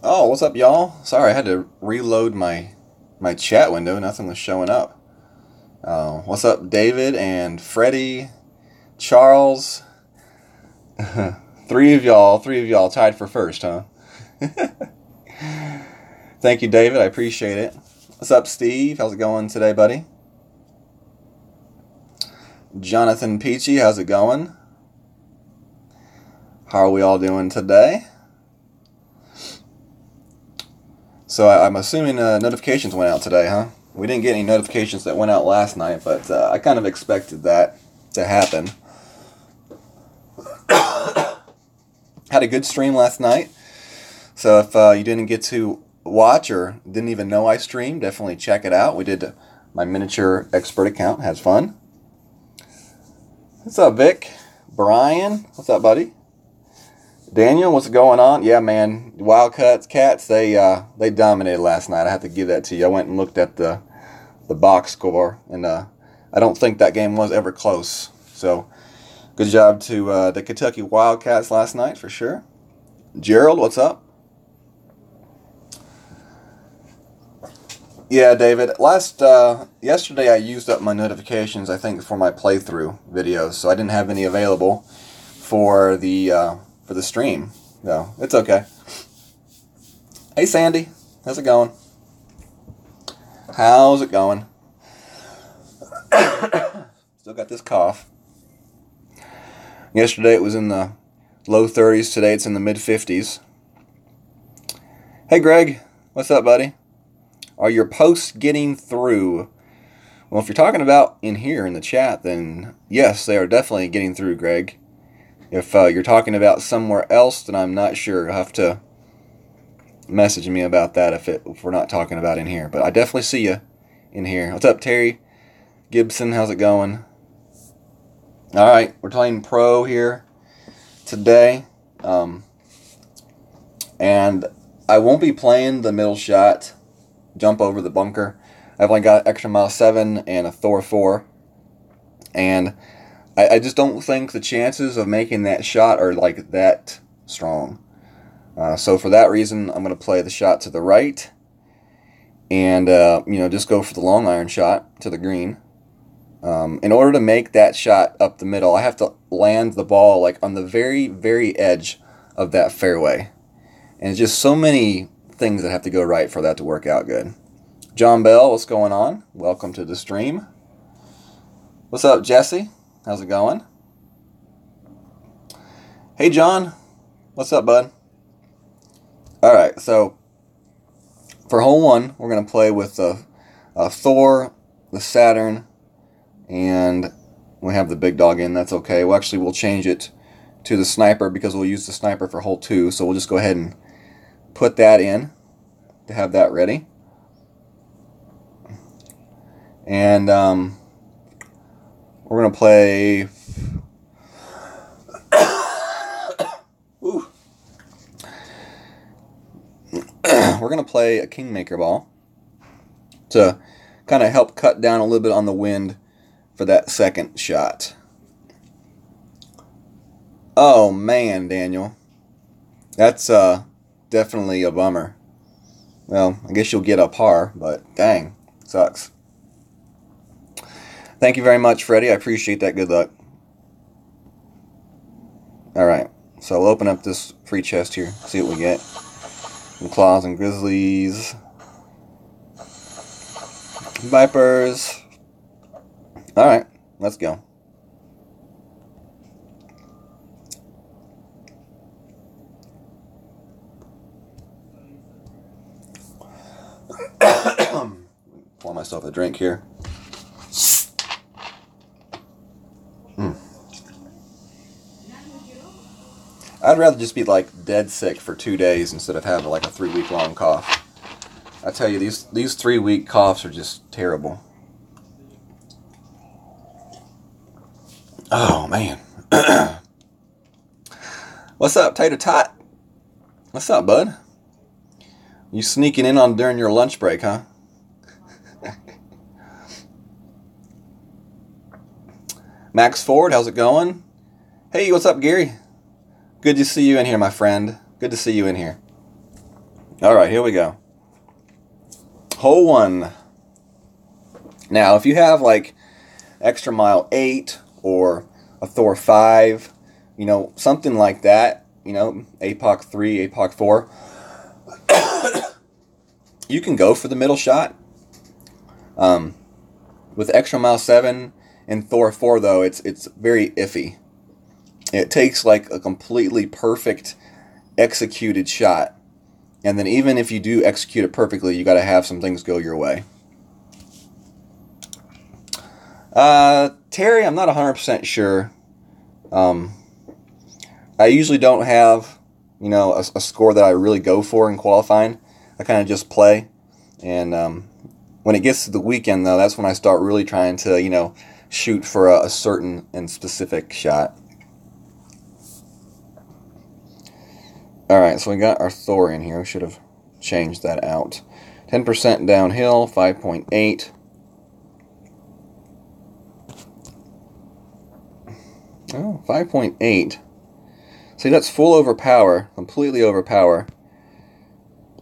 Oh, what's up, y'all? Sorry, I had to reload my chat window. Nothing was showing up. What's up, David and Freddie, Charles? Three of y'all tied for first, huh? Thank you, David. I appreciate it. What's up, Steve? How's it going today, buddy? Jonathan Peachy, how's it going? How are we all doing today? So I'm assuming notifications went out today, huh? We didn't get any notifications that went out last night, but I kind of expected that to happen. Had a good stream last night. So if you didn't get to watch or didn't even know I streamed, definitely check it out. We did my miniature expert account. Has fun. What's up, Vic? Brian? What's up, buddy? Daniel, what's going on? Yeah, man. Wildcats, they dominated last night. I have to give that to you. I went and looked at the box score, and I don't think that game was ever close. So, good job to the Kentucky Wildcats last night, for sure. Gerald, what's up? Yeah, David. Yesterday I used up my notifications, I think, for my playthrough videos, so I didn't have any available for the stream. No, it's okay. Hey, Sandy. How's it going? How's it going? Still got this cough. Yesterday it was in the low 30s. Today it's in the mid 50s. Hey, Greg. What's up, buddy? Are your posts getting through? Well, if you're talking about in here in the chat, then yes, they are definitely getting through, Greg. If you're talking about somewhere else, then I'm not sure. You'll have to message me about that if we're not talking about in here. But I definitely see you in here. What's up, Terry Gibson? How's it going? All right, we're playing pro here today. And I won't be playing the middle shot, jump over the bunker. I've only got extra mile 7 and a Thor 4. And I just don't think the chances of making that shot are like that strong. So for that reason, I'm going to play the shot to the right and just go for the long iron shot to the green. In order to make that shot up the middle, I have to land the ball like on the very, very edge of that fairway. And it's just so many things that have to go right for that to work out good. John Bell, what's going on? Welcome to the stream. What's up, Jesse? How's it going? Hey, John. What's up, bud? All right, so for hole 1, we're going to play with the Thor, the Saturn, and we have the big dog in. That's okay. Well, actually, we'll change it to the sniper because we'll use the sniper for hole 2. So we'll just go ahead and put that in to have that ready. And we're going to play... We're going to play a Kingmaker ball to kind of help cut down a little bit on the wind for that second shot. Oh, man, Daniel. That's definitely a bummer. Well, I guess you'll get a par, but dang, sucks. Thank you very much, Freddie. I appreciate that. Good luck. All right, so we'll open up this free chest here, see what we get. Some claws and grizzlies. Vipers. All right, let's go. Pour myself a drink here. I'd rather just be like dead sick for 2 days instead of having like a 3-week long cough. I tell you, these 3-week coughs are just terrible. Oh man. What's up, Tater Tot? What's up, bud? You sneaking in on during your lunch break, huh? Max Ford, how's it going? Hey, what's up, Gary? Good to see you in here, my friend. Good to see you in here. All right, here we go. Hole 1. Now, if you have like extra mile 8 or a Thor 5, you know, something like that, you know, APOC 3, APOC 4, you can go for the middle shot. With extra mile 7 and Thor 4, though, it's very iffy. It takes like a completely perfect executed shot. And then even if you do execute it perfectly, you got to have some things go your way. Terry, I'm not 100% sure. I usually don't have, you know, a score that I really go for in qualifying. I kind of just play. And when it gets to the weekend, though, that's when I start really trying to, you know, shoot for a certain and specific shot. Alright, so we got our Thor in here. We should have changed that out. 10% downhill, 5.8. Oh, 5.8. See, that's full overpower, completely overpower.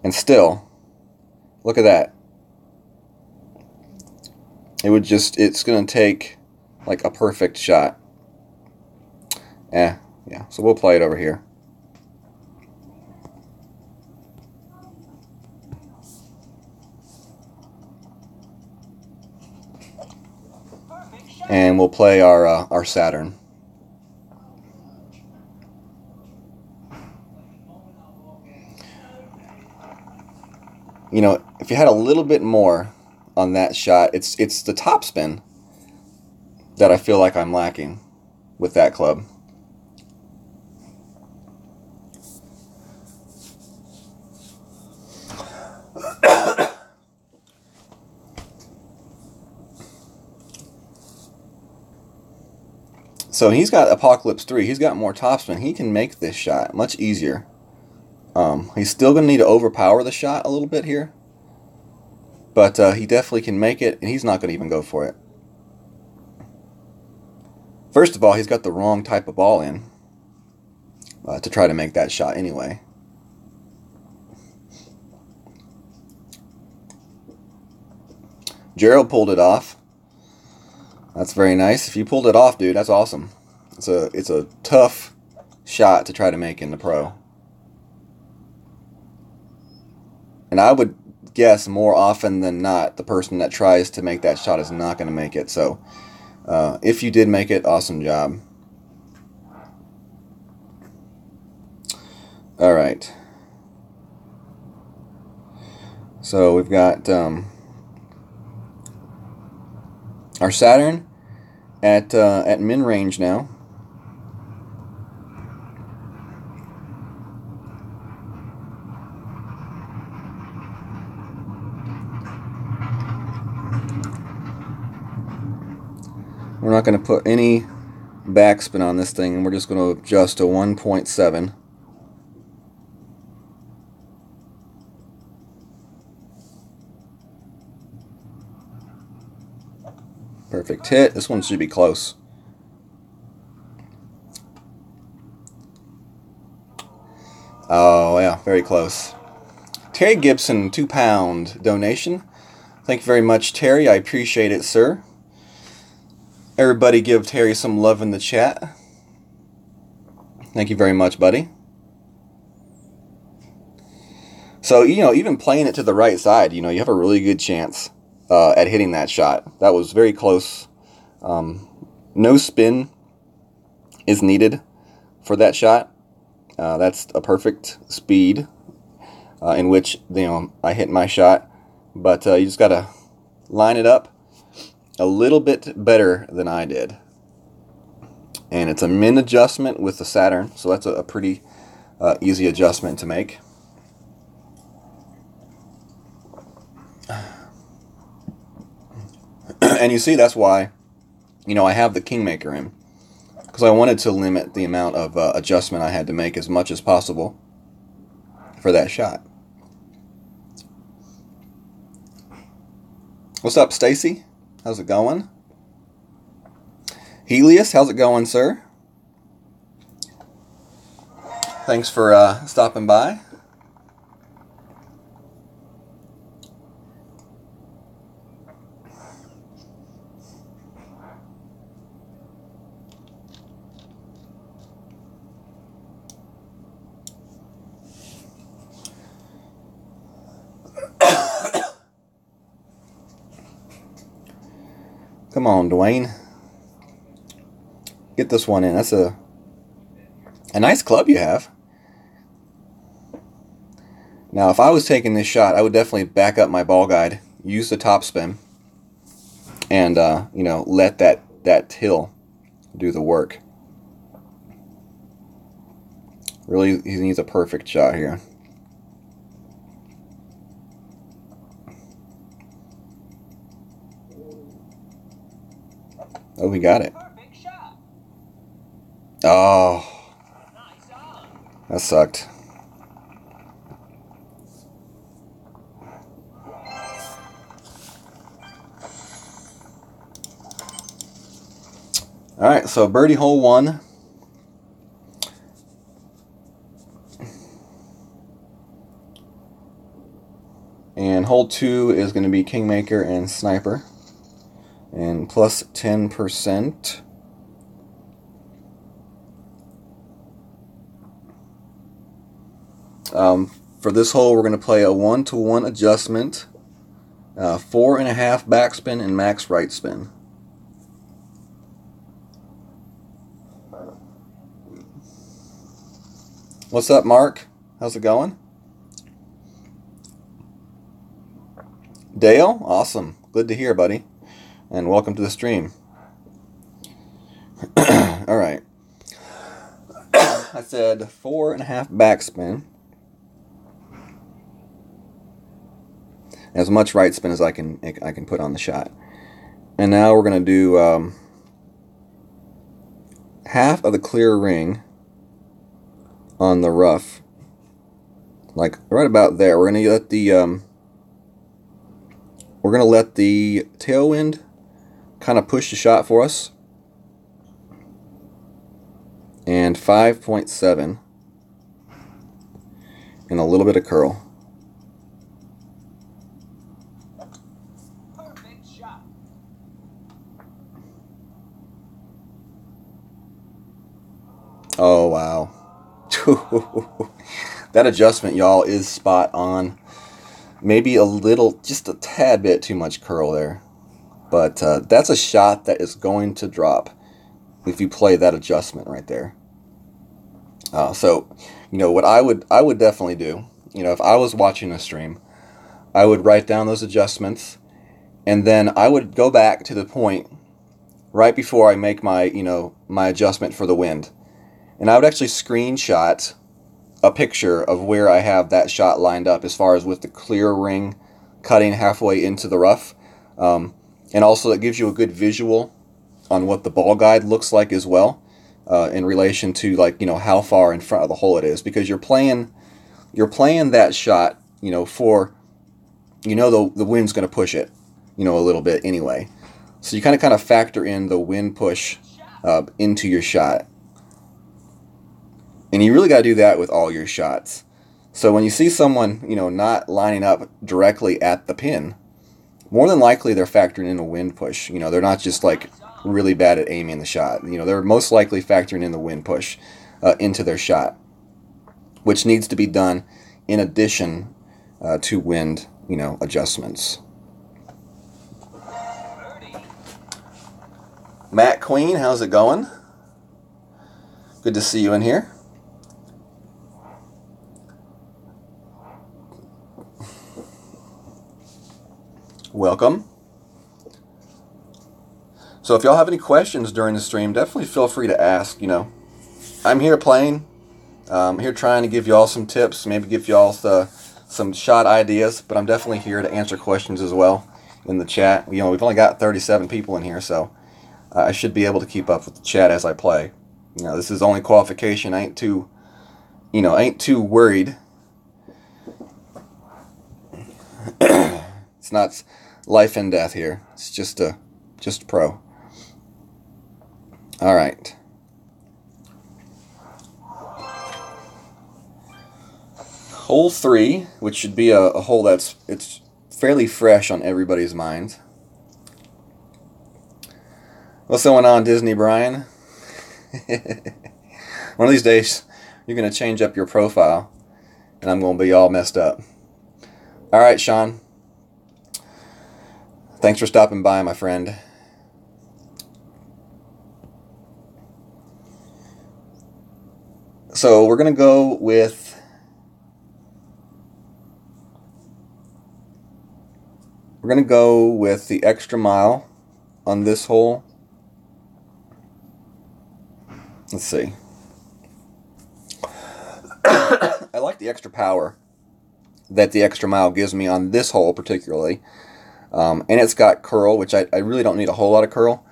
And still, look at that. It's going to take like a perfect shot. Yeah, so we'll play it over here. And we'll play our Saturn. You know, if you had a little bit more on that shot, it's the topspin that I feel like I'm lacking with that club. So he's got Apocalypse 3. He's got more topspin. He can make this shot much easier. He's still going to need to overpower the shot a little bit here. But he definitely can make it, and he's not going to even go for it. First of all, he's got the wrong type of ball in to try to make that shot anyway. Gerald pulled it off. That's very nice. If you pulled it off, dude, that's awesome. It's a tough shot to try to make in the pro. And I would guess more often than not, the person that tries to make that shot is not going to make it. So, if you did make it, awesome job. All right. So we've got our Saturn at min range now. We're not going to put any backspin on this thing, and we're just going to adjust to 1.7. Perfect hit. This one should be close. Oh, yeah, very close. Terry Gibson, £2 donation. Thank you very much, Terry. I appreciate it, sir. Everybody give Terry some love in the chat. Thank you very much, buddy. So, you know, even playing it to the right side, you know, you have a really good chance at hitting that shot. That was very close. No spin is needed for that shot. That's a perfect speed in which, you know, I hit my shot. But you just got to line it up a little bit better than I did. And it's a min adjustment with the Saturn, so that's a pretty easy adjustment to make. And you see, that's why, you know, I have the Kingmaker in, because I wanted to limit the amount of adjustment I had to make as much as possible for that shot. What's up, Stacy? How's it going? Helios, how's it going, sir? Thanks for stopping by. Come on, Dwayne. Get this one in. That's a nice club you have. Now, if I was taking this shot, I would definitely back up my ball guide, use the top spin, and you know, let that hill do the work. Really, he needs a perfect shot here. Oh, he got it. Oh, that sucked. All right, so birdie hole 1. And hole 2 is going to be Kingmaker and Sniper. And plus 10%. For this hole, we're going to play a 1-to-1 adjustment, 4.5 backspin, and max right spin. What's up, Mark? How's it going? Dale? Awesome. Good to hear, buddy. And welcome to the stream. All right. I said 4.5 backspin. As much right spin as I can put on the shot. And now we're going to do half of the clear ring on the rough, like right about there. We're gonna let the tailwind kind of push the shot for us, and 5.7 and a little bit of curl. Perfect shot. Oh wow. That adjustment, y'all, is spot on. Maybe a little, just a tad bit too much curl there. But that's a shot that is going to drop if you play that adjustment right there. So, you know, what I would definitely do, you know, if I was watching a stream, I would write down those adjustments, and then I would go back to the point right before I make my, you know, my adjustment for the wind. And I would actually screenshot a picture of where I have that shot lined up as far as with the clear ring cutting halfway into the rough. And also it gives you a good visual on what the ball guide looks like as well, in relation to, like, you know, how far in front of the hole it is, because you're playing that shot, you know, for, you know, the wind's going to push it, you know, a little bit anyway. So you kind of factor in the wind push into your shot. And you really got to do that with all your shots. So when you see someone, you know, not lining up directly at the pin, more than likely they're factoring in a wind push. You know, they're not just like really bad at aiming the shot. You know, they're most likely factoring in the wind push into their shot, which needs to be done in addition to wind, you know, adjustments. Matt Queen, how's it going? Good to see you in here. Welcome. So if y'all have any questions during the stream, definitely feel free to ask. You know, I'm here playing. I'm here trying to give y'all some tips, maybe give y'all some shot ideas, but I'm definitely here to answer questions as well in the chat. You know, we've only got 37 people in here, so I should be able to keep up with the chat as I play. You know, this is only qualification. I ain't too worried. It's not life and death here. It's just pro. All right. Hole 3, which should be a hole it's fairly fresh on everybody's mind. What's going on, Disney Brian? One of these days, you're going to change up your profile, and I'm going to be all messed up. All right, Sean. Thanks for stopping by, my friend. So we're going to go with the extra mile on this hole. Let's see. I like the extra power that the extra mile gives me on this hole particularly. And it's got curl, which I really don't need a whole lot of curl.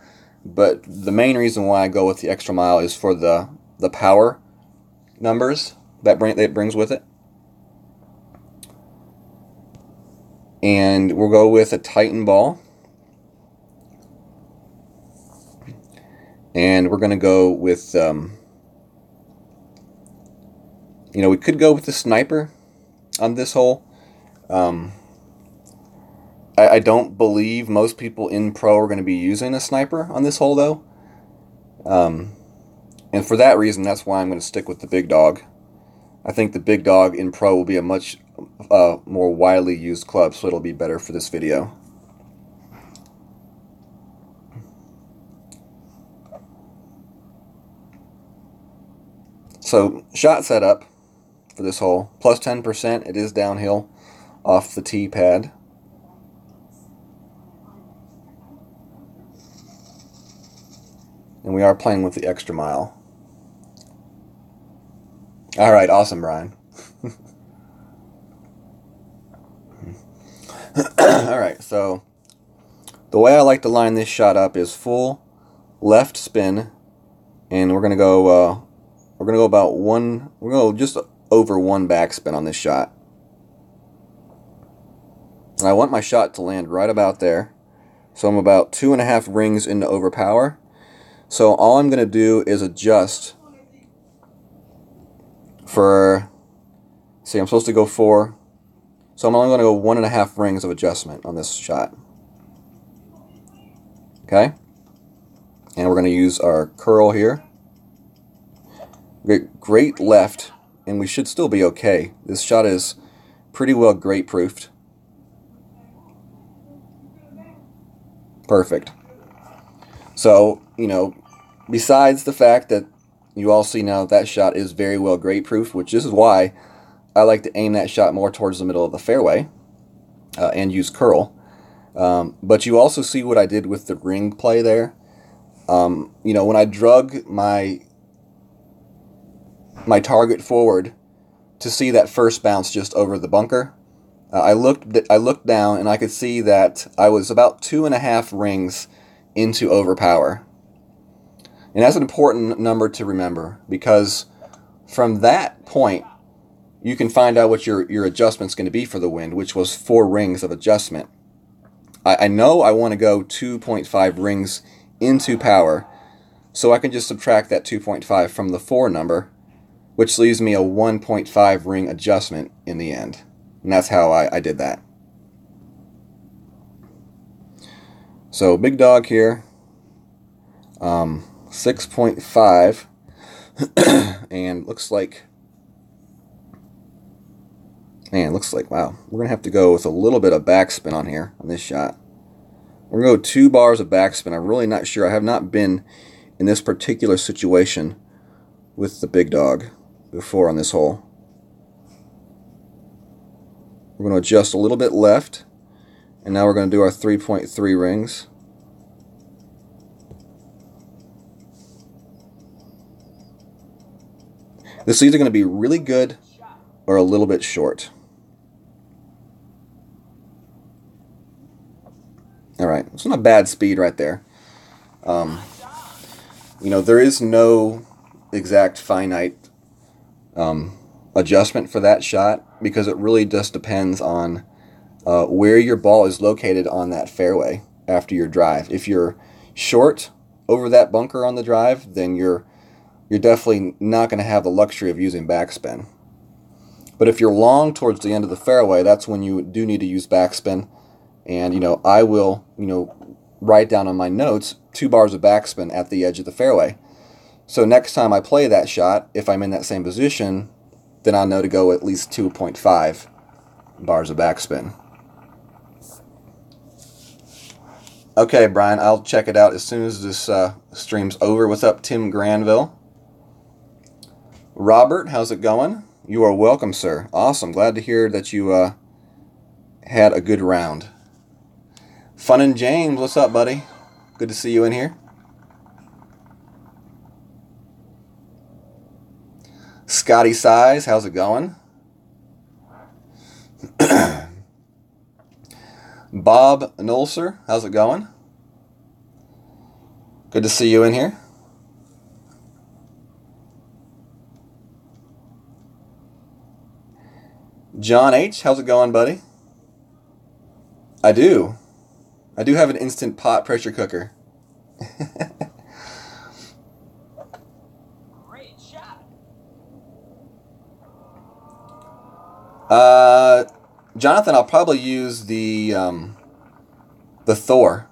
But the main reason why I go with the extra mile is for the power numbers that it brings with it. And we'll go with a Titan ball. And we're going to go with, we could go with the sniper on this hole. I don't believe most people in pro are going to be using a sniper on this hole, though. And for that reason, that's why I'm going to stick with the big dog. I think the big dog in pro will be a much more widely used club, so it'll be better for this video. So, shot setup for this hole, plus 10%, it is downhill off the tee pad. And we are playing with the extra mile. Alright, awesome, Brian. Alright, so the way I like to line this shot up is full left spin, and we're gonna go just over one backspin on this shot. And I want my shot to land right about there. So I'm about 2.5 rings into overpower. So all I'm going to do is adjust for, see, I'm supposed to go 4. So I'm only going to go 1.5 rings of adjustment on this shot. Okay? And we're going to use our curl here. Great left, and we should still be okay. This shot is pretty well grate proofed. Perfect. So, besides the fact that you all see now that shot is very well grate proof, which is why I like to aim that shot more towards the middle of the fairway and use curl. But you also see what I did with the ring play there. When I drug my target forward to see that first bounce just over the bunker, I looked down and I could see that I was about 2.5 rings into overpower. And that's an important number to remember, because from that point you can find out what your adjustment's going to be for the wind, which was 4 rings of adjustment. I know I want to go 2.5 rings into power, so I can just subtract that 2.5 from the 4 number, which leaves me a 1.5 ring adjustment in the end. And that's how I did that. So big dog here, 6.5, and looks like, wow, we're gonna have to go with a little bit of backspin on here on this shot. We're gonna go 2 bars of backspin. I'm really not sure. I have not been in this particular situation with the big dog before on this hole. We're going to adjust a little bit left, and now we're going to do our 3.3 rings. This is either going to be really good or a little bit short. Alright, it's not a bad speed right there. There is no exact finite adjustment for that shot, because it really just depends on where your ball is located on that fairway after your drive. If you're short over that bunker on the drive, then you're definitely not going to have the luxury of using backspin. But if you're long towards the end of the fairway, that's when you do need to use backspin. And I will write down on my notes 2 bars of backspin at the edge of the fairway. So next time I play that shot, if I'm in that same position, then I'll know to go at least 2.5 bars of backspin. Okay, Brian, I'll check it out as soon as this stream's over. What's up, Tim Granville? Robert, how's it going? You are welcome, sir. Awesome. Glad to hear that you had a good round. Fun and James, what's up, buddy? Good to see you in here. Scotty Size, how's it going? Bob Nolser, how's it going? Good to see you in here. John H., how's it going, buddy? I do have an instant pot pressure cooker. Great shot. Jonathan, I'll probably use the Thor,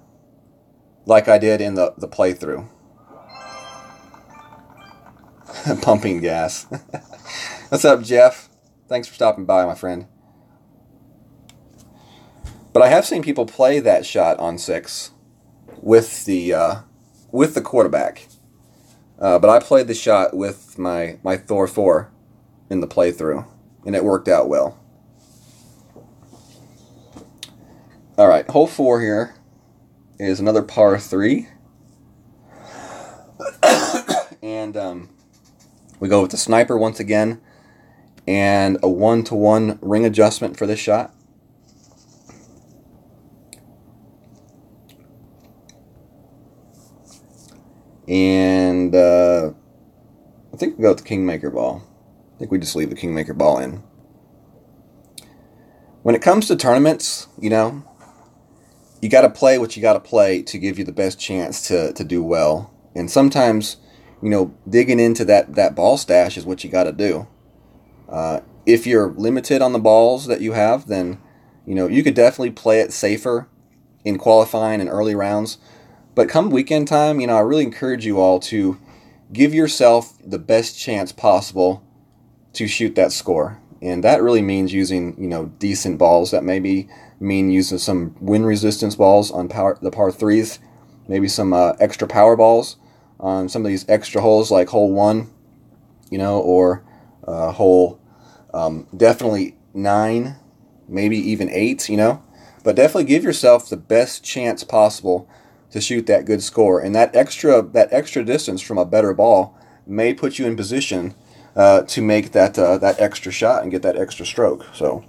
like I did in the playthrough. Pumping gas. What's up, Jeff? Thanks for stopping by, my friend. But I have seen people play that shot on 6 with the quarterback. But I played the shot with my Thor 4 in the playthrough, and it worked out well. All right, hole 4 here is another par 3. And we go with the sniper once again, and a 1-to-1 ring adjustment for this shot. And I think we go with the Kingmaker ball. I think we just leave the Kingmaker ball in. When it comes to tournaments, you know, you got to play what you got to play to give you the best chance to do well. And sometimes, you know, digging into that ball stash is what you got to do. If you're limited on the balls that you have, then, you know, you could definitely play it safer in qualifying and early rounds. But come weekend time, you know, I really encourage you all to give yourself the best chance possible to shoot that score. And that really means using, you know, decent balls. That maybe mean using some wind resistance balls on the par 3s, maybe some extra power balls on some of these extra holes like hole 1, you know, or hole definitely 9, maybe even 8, you know. But definitely give yourself the best chance possible to shoot that good score. And that extra distance from a better ball may put you in position to make that extra shot and get that extra stroke. So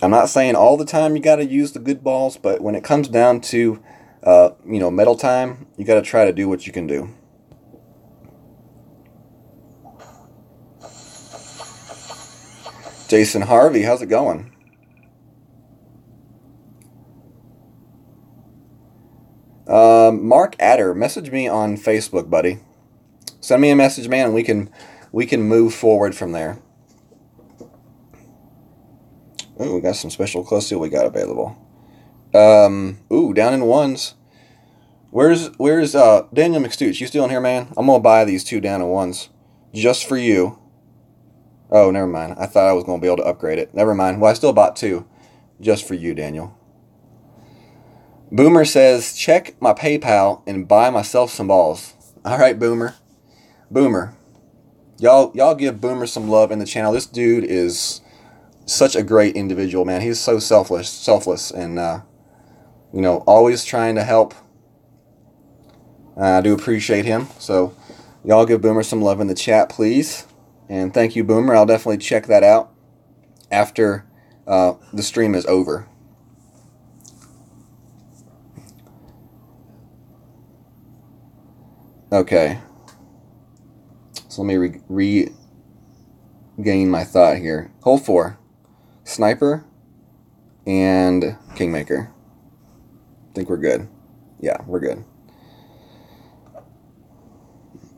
I'm not saying all the time you got to use the good balls, but when it comes down to you know, medal time, you got to try to do what you can do. Jason Harvey, how's it going? Mark Adder, message me on Facebook, buddy. Send me a message, man, and we can move forward from there. Ooh, we got some special close seal we got available. Ooh, down in ones. Where's Daniel McStooch? You still in here, man? I'm gonna buy these 2 down in ones just for you. Oh, never mind. I thought I was gonna be able to upgrade it. Never mind. Well, I still bought 2 just for you, Daniel. Boomer says, check my PayPal and buy myself some balls. All right, Boomer. Boomer. Y'all give Boomer some love in the channel. This dude is such a great individual, man. He's so selfless, and you know, always trying to help. I do appreciate him. So y'all give Boomer some love in the chat, please. And thank you, Boomer. I'll definitely check that out after the stream is over. Okay. So let me regain my thought here. Hole 4. Sniper and Kingmaker. I think we're good. Yeah, we're good.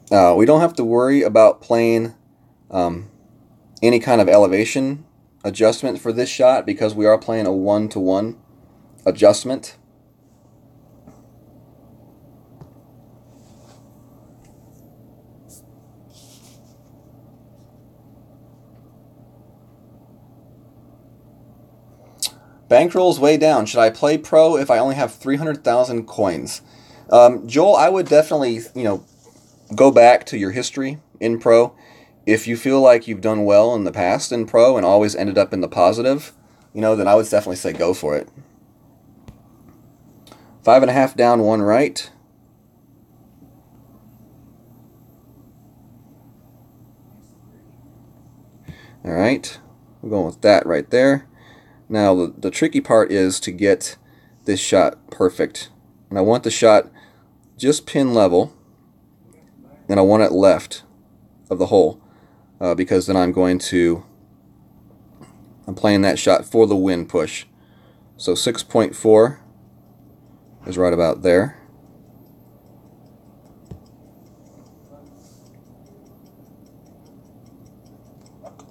We don't have to worry about playing any kind of elevation adjustment for this shot because we are playing a 1-to-1 adjustment. Bankroll's way down. Should I play pro if I only have 300,000 coins? Joel, I would definitely, you know, go back to your history in pro. If you feel like you've done well in the past in pro and always ended up in the positive, you know, then I would definitely say go for it. 5.5 down, 1 right. All right, we're going with that right there. Now the tricky part is to get this shot perfect. And I want the shot just pin level, and I want it left of the hole, because then I'm playing that shot for the win push. So 6.4 is right about there.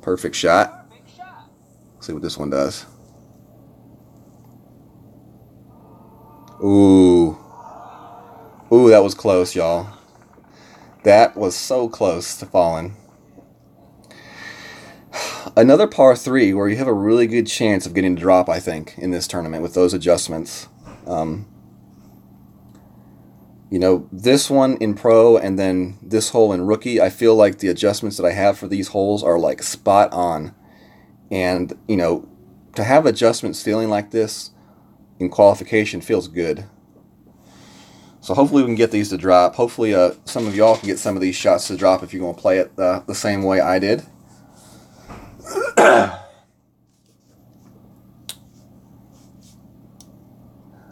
Perfect shot. Let's see what this one does. Ooh. Ooh, that was close, y'all. That was so close to falling. Another par 3 where you have a really good chance of getting a drop, I think, in this tournament with those adjustments. You know, this one in pro and then this hole in rookie, I feel like the adjustments that I have for these holes are like spot on. And, you know, to have adjustments feeling like this in qualification feels good. So hopefully we can get these to drop. Hopefully some of y'all can get some of these shots to drop if you're going to play it the same way I did.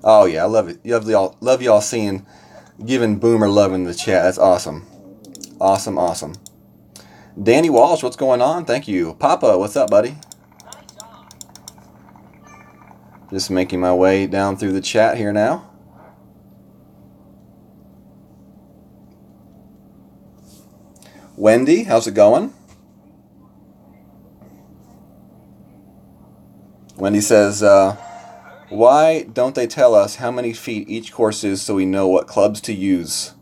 Oh yeah, I love it. Love y'all seeing, giving Boomer love in the chat. That's awesome. Awesome, awesome. Danny Walsh, what's going on? Thank you. Papa, what's up, buddy? Just making my way down through the chat here now. Wendy, how's it going? Wendy says, why don't they tell us how many feet each course is so we know what clubs to use?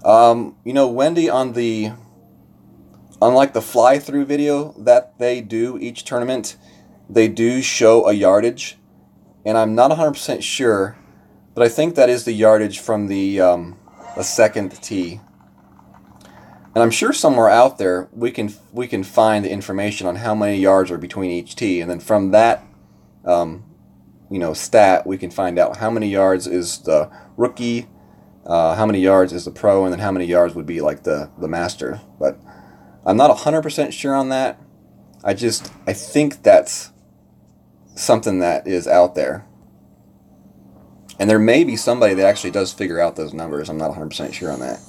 You know, Wendy, unlike the fly-through video that they do each tournament, they do show a yardage, and I'm not 100% sure, but I think that is the yardage from the second tee. And I'm sure somewhere out there we can find the information on how many yards are between each tee, and then from that you know, stat, we can find out how many yards is the rookie, how many yards is the pro, and then how many yards would be like the master. But I'm not 100% sure on that. I think that's something that is out there. And there may be somebody that actually does figure out those numbers. I'm not 100% sure on that.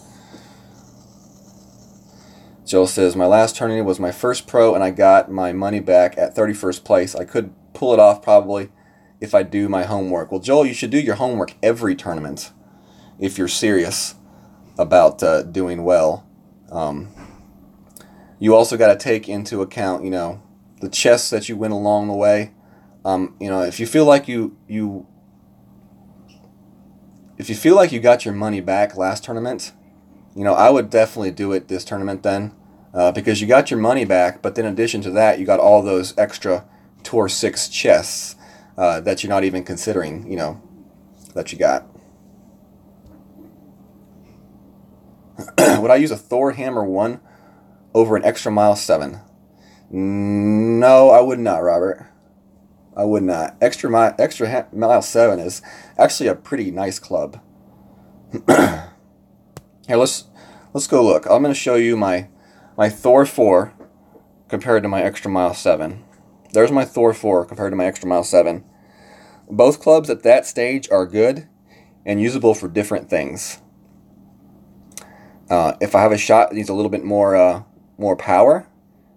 Joel says, my last tournament was my first pro, and I got my money back at 31st place. I could pull it off probably if I do my homework. Well, Joel, you should do your homework every tournament if you're serious about doing well. You also got to take into account, you know, the chests that you win along the way. You know, if you feel like you got your money back last tournament, you know, I would definitely do it this tournament then, because you got your money back, but in addition to that, you got all those extra Tour 6 chests that you're not even considering, you know, that you got. Would I use a Thor Hammer 1 over an Extra Mile 7? No, I would not, Robert. I would not. Extra Mile 7 is actually a pretty nice club. Here, let's go look. I'm going to show you my Thor 4 compared to my Extra Mile 7. There's my Thor 4 compared to my Extra Mile 7. Both clubs at that stage are good and usable for different things. If I have a shot that needs a little bit more power,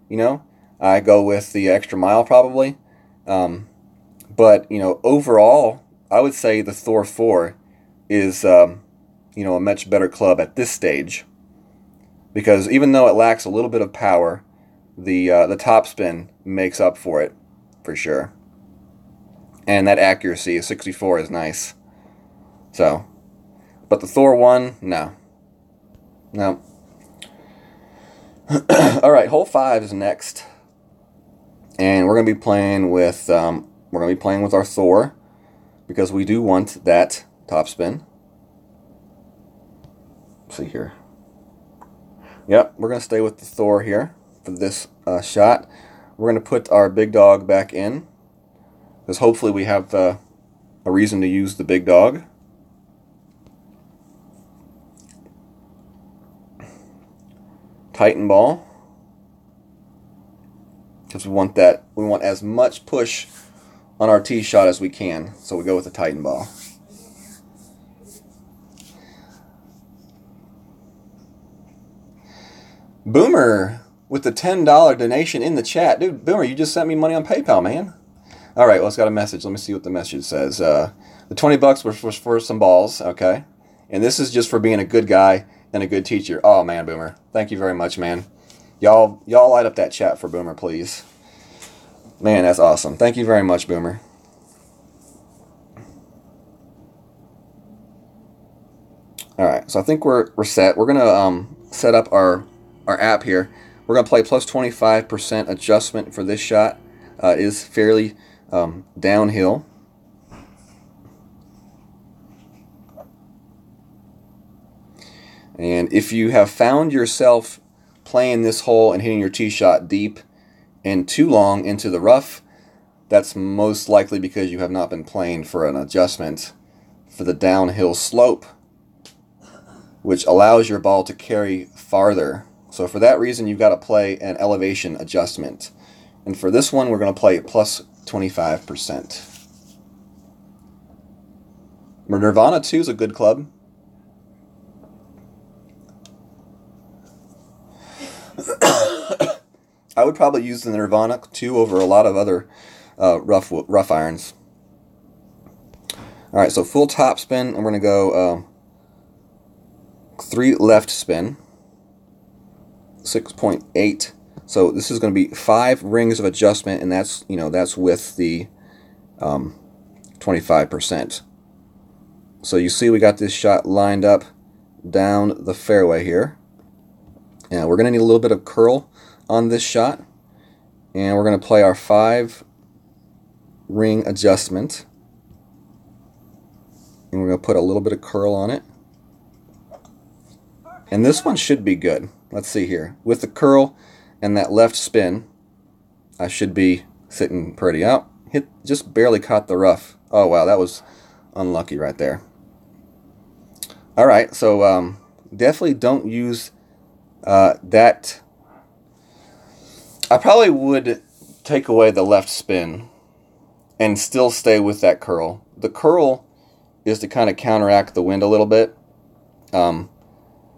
you know, I go with the Extra Mile probably. But, you know, overall, I would say the Thor 4 is, you know, a much better club at this stage. Because even though it lacks a little bit of power, the topspin makes up for it, for sure. And that accuracy of 64 is nice. So, but the Thor 1, no. No. All right, hole 5 is next. And we're going to be playing with our Thor, because we do want that topspin. Let's see here. Yep, we're going to stay with the Thor here for this shot. We're going to put our big dog back in, because hopefully we have a reason to use the big dog. Tighten ball, because we want as much push on our tee shot as we can, so we go with the tighten ball. Boomer with the $10 donation in the chat. Dude, Boomer, you just sent me money on PayPal, man. All right, well, it's got a message. Let me see what the message says. The $20 was for some balls, okay? And this is just for being a good guy and a good teacher. Oh, man, Boomer. Thank you very much, man. Y'all light up that chat for Boomer, please. Man, that's awesome. Thank you very much, Boomer. All right, so I think we're set. We're going to set up our app here. We're going to play plus 25% adjustment for this shot. It is fairly downhill. And if you have found yourself playing this hole and hitting your tee shot deep and too long into the rough, that's most likely because you have not been playing for an adjustment for the downhill slope, which allows your ball to carry farther. So for that reason, you've got to play an elevation adjustment. And for this one, we're going to play plus 25%. Nirvana 2 is a good club. I would probably use the Nirvana 2 over a lot of other rough irons. All right, so full top spin. I'm going to go 3 left spin, 6.8. So this is going to be 5 rings of adjustment, and that's with the 25%. So you see we got this shot lined up down the fairway here. And we're going to need a little bit of curl on this shot. And we're going to play our 5 ring adjustment. And we're going to put a little bit of curl on it. And this one should be good. Let's see here. With the curl and that left spin, I should be sitting pretty out. Just barely caught the rough. Oh, wow, that was unlucky right there. All right, so definitely don't use that. I probably would take away the left spin and still stay with that curl. The curl is to kind of counteract the wind a little bit.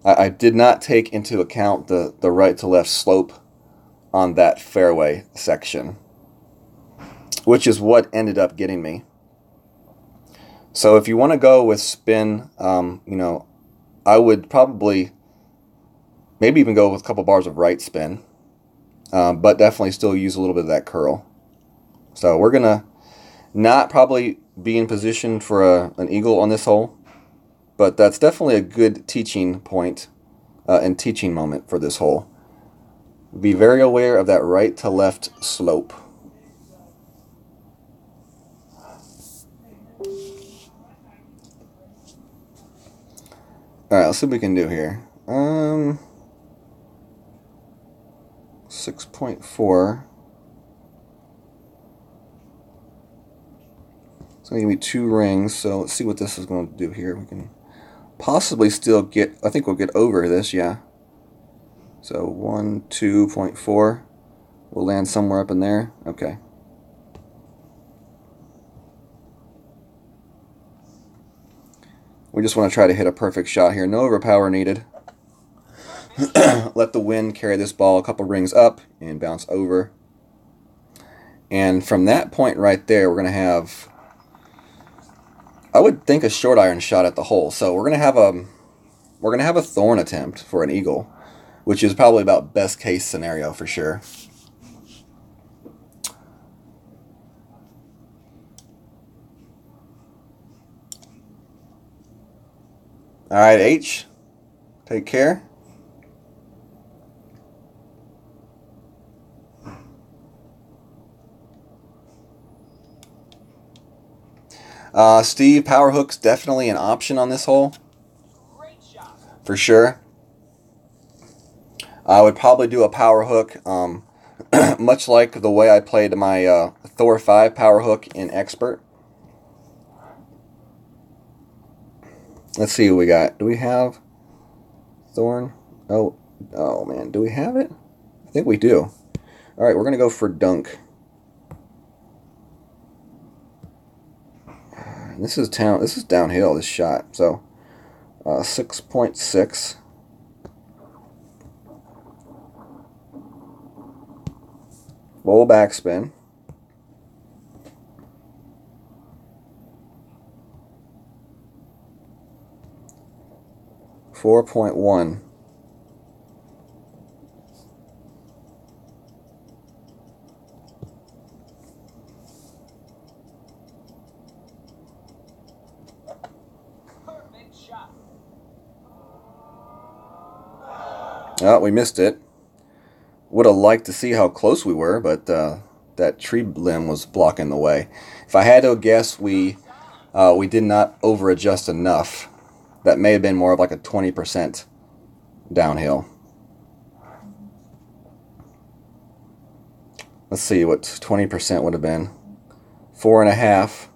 I did not take into account the right to left slope on that fairway section, which is what ended up getting me. So if you want to go with spin, I would probably maybe even go with a couple bars of right spin, but definitely still use a little bit of that curl. So we're going to not probably be in position for an eagle on this hole, but that's definitely a good teaching point and teaching moment for this hole. Be very aware of that right to left slope. All right, let's see what we can do here. 6.4. It's going to give me 2 rings, so let's see what this is going to do here. We can possibly still get, I think we'll get over this, yeah. So 2.4. We'll land somewhere up in there. Okay. We just want to try to hit a perfect shot here. No overpower needed. Let the wind carry this ball a couple rings up and bounce over. And from that point right there, we're going to have, I would think, a short iron shot at the hole. So we're going to have a thorn attempt for an eagle, which is probably about best case scenario for sure. All right, H, take care. Steve, power hook's definitely an option on this hole. For sure. I would probably do a power hook, much like the way I played my Thor 5 power hook in Expert. Let's see what we got. Do we have Thorn? Oh man, do we have it? I think we do. All right, we're gonna go for Dunk. This is downhill. This shot. So 6.6. Roll backspin. $4.1. Perfect shot. Oh, we missed it. Would have liked to see how close we were, but that tree limb was blocking the way. If I had to guess, we did not over adjust enough. That may have been more of like a 20% downhill. Let's see what 20% would have been. 4.5.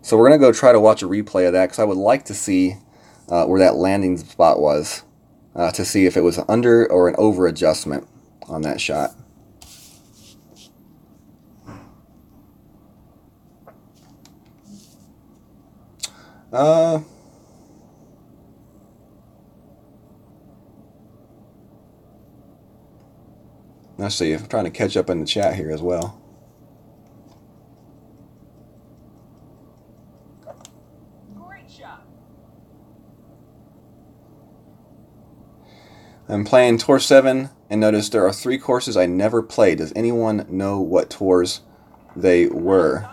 So we're going to go try to watch a replay of that because I would like to see where that landing spot was to see if it was under or an over adjustment on that shot. Let's see. I'm trying to catch up in the chat here as well. Great shot. I'm playing Tour 7 and noticed there are 3 courses I never played. Does anyone know what tours they were?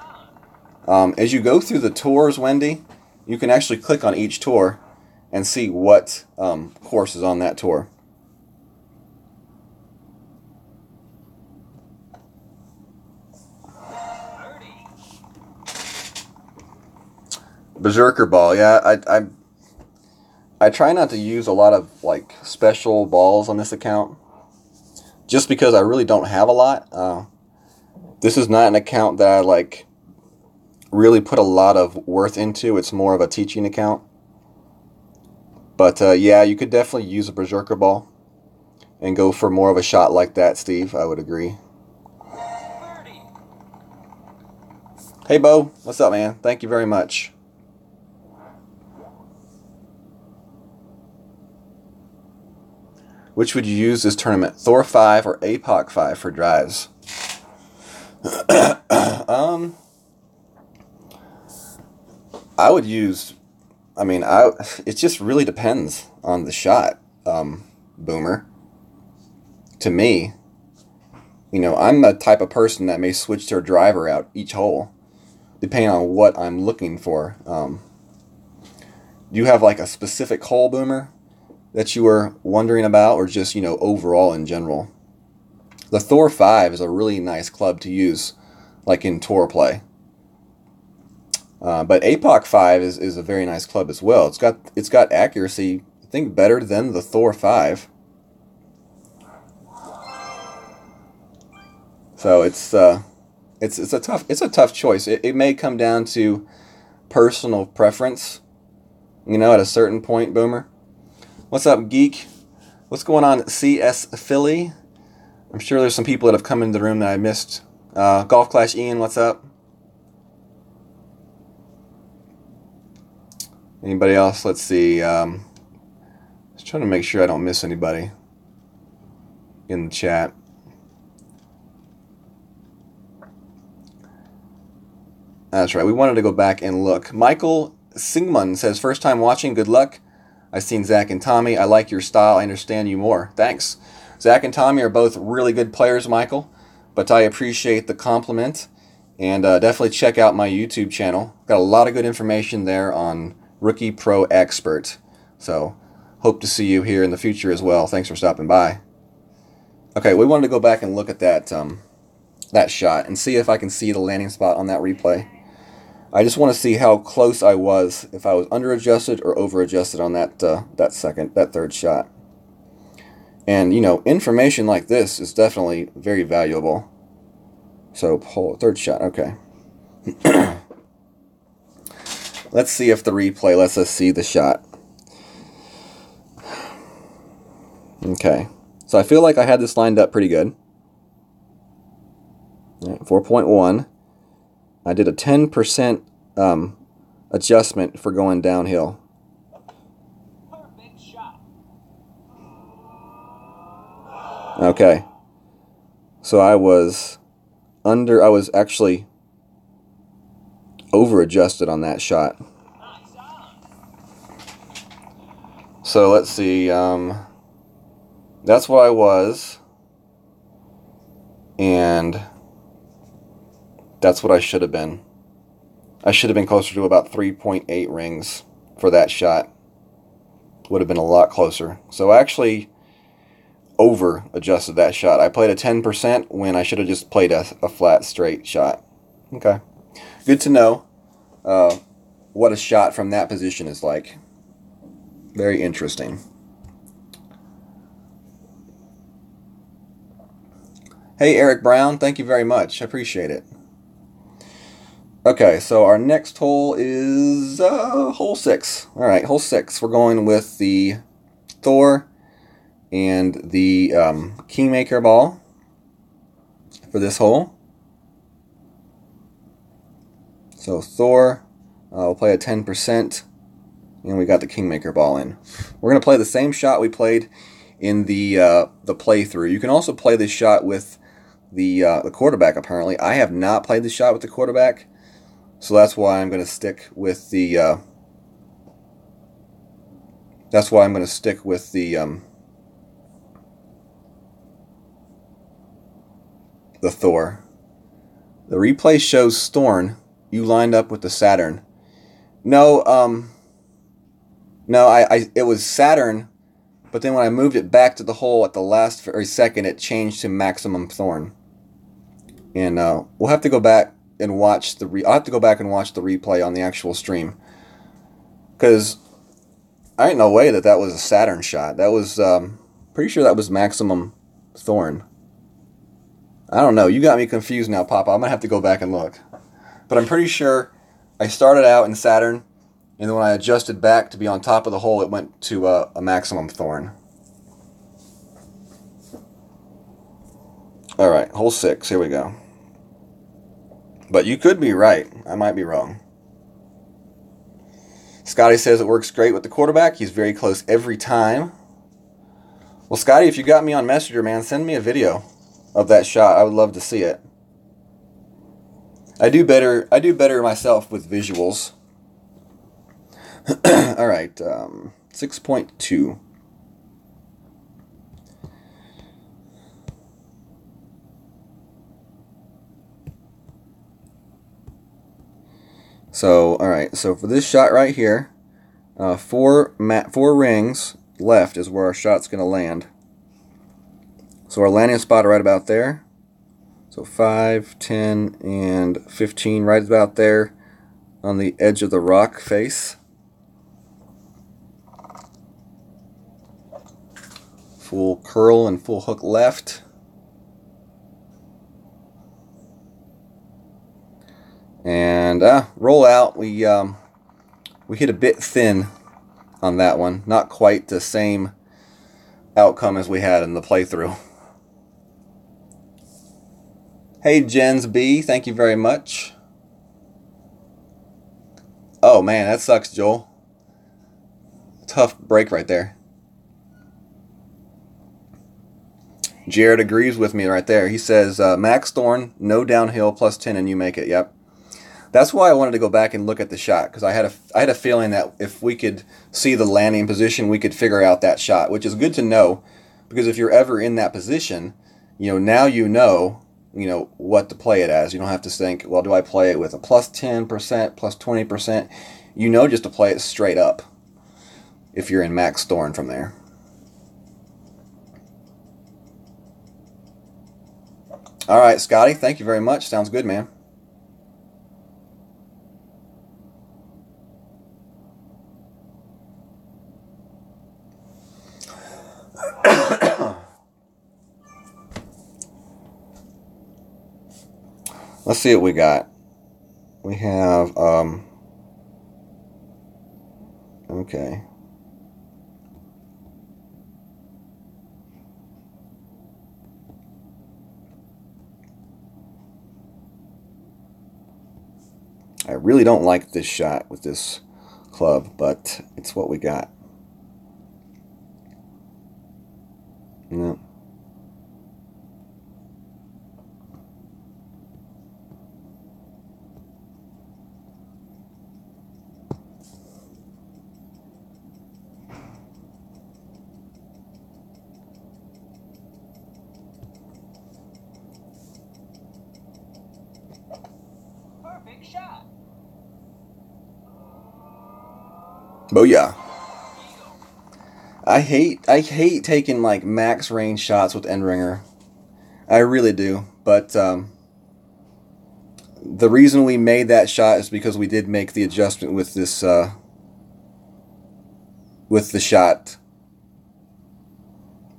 As you go through the tours, Wendy, you can actually click on each tour and see what course is on that tour. Berserker ball, yeah. I try not to use a lot of like special balls on this account, just because I really don't have a lot. This is not an account that I like really put a lot of worth into. It's more of a teaching account. But yeah, you could definitely use a Berserker ball and go for more of a shot like that, Steve. I would agree. 30. Hey, Bo. What's up, man? Thank you very much. Which would you use this tournament? Thor 5 or APOC 5 for drives? I would use, it just really depends on the shot, Boomer. To me, I'm the type of person that may switch to a driver out each hole, depending on what I'm looking for. Do you have like a specific hole, Boomer, that you were wondering about, or just, overall in general? The Thor 5 is a really nice club to use, like in tour play. But APOC 5 is a very nice club as well. It's got accuracy, I think, better than the Thor 5. So it's a tough choice. It may come down to personal preference, at a certain point, Boomer. What's up, Geek? What's going on, CS Philly? I'm sure there's some people that have come into the room that I missed. Golf Clash Ian, what's up? Anybody else? Let's see. Just trying to make sure I don't miss anybody in the chat. That's right. We wanted to go back and look. Michael Singman says, first time watching, good luck. I've seen Zach and Tommy. I like your style. I understand you more. Thanks. Zach and Tommy are both really good players, Michael, but I appreciate the compliment. And definitely check out my YouTube channel. Got a lot of good information there on Rookie Pro Expert. So hope to see you here in the future as well. Thanks for stopping by. Okay, we wanted to go back and look at that shot and see if I can see the landing spot on that replay. I just want to see how close I was, if I was under adjusted or over adjusted on that third shot. And, you know, information like this is definitely very valuable. So, pull, third shot, okay. Let's see if the replay lets us see the shot. Okay. So I feel like I had this lined up pretty good. 4.1. I did a 10% adjustment for going downhill. Perfect shot. Okay. So I was actually over adjusted on that shot. Nice on. So let's see, that's what I was, and that's what I should have been. I should have been closer to about 3.8 rings for that shot. Would have been a lot closer. So I actually over adjusted that shot. I played a 10% when I should have just played a flat straight shot. Okay. Good to know what a shot from that position is like. Very interesting. Hey, Eric Brown, thank you very much. I appreciate it. Okay, so our next hole is hole 6. All right, hole 6. We're going with the Thor and the Kingmaker ball for this hole. So Thor, we'll play a 10%, and we got the Kingmaker ball in. We're going to play the same shot we played in the playthrough. You can also play this shot with the quarterback, apparently. I have not played the shot with the quarterback, so that's why I'm going to stick with the the Thor. The replay shows Storn. You lined up with the Saturn. No, it was Saturn, but then when I moved it back to the hole at the last very second, it changed to Maximum Thorn. And we'll have to go back and watch I'll have to go back and watch the replay on the actual stream, because I ain't no way that was a Saturn shot. That was pretty sure that was Maximum Thorn. I don't know. You got me confused now, Papa. I'm gonna have to go back and look. But I'm pretty sure I started out in Saturn, and then when I adjusted back to be on top of the hole, it went to a Maximum Thorn. All right, hole 6. Here we go. But you could be right. I might be wrong. Scotty says it works great with the quarterback. He's very close every time. Well, Scotty, if you got me on Messenger, man, send me a video of that shot. I would love to see it. I do better myself with visuals. All right, 6.2. So, all right, so for this shot right here, 4 rings left is where our shot's going to land. So our landing spot right about there. So 5, 10, and 15 right about there on the edge of the rock face. Full curl and full hook left. And roll out. We hit a bit thin on that one. Not quite the same outcome as we had in the playthrough. Hey, Jens B, thank you very much. Oh man, that sucks, Joel. Tough break right there. Jared agrees with me right there. He says, Max Thorn, no downhill, plus 10, and you make it. Yep. That's why I wanted to go back and look at the shot, because I had a feeling that if we could see the landing position, we could figure out that shot, which is good to know, because if you're ever in that position, now you know what to play it as. You don't have to think, well, do I play it with a plus 10%, plus 20%? You know just to play it straight up if you're in Max Thorn from there. All right, Scotty, thank you very much. Sounds good, man. Let's see what we got. We have, okay. I really don't like this shot with this club, but it's what we got. No. Perfect shot. Booyah. I hate taking like max range shots with end ringer. I really do. But the reason we made that shot is because we did make the adjustment with this with the shot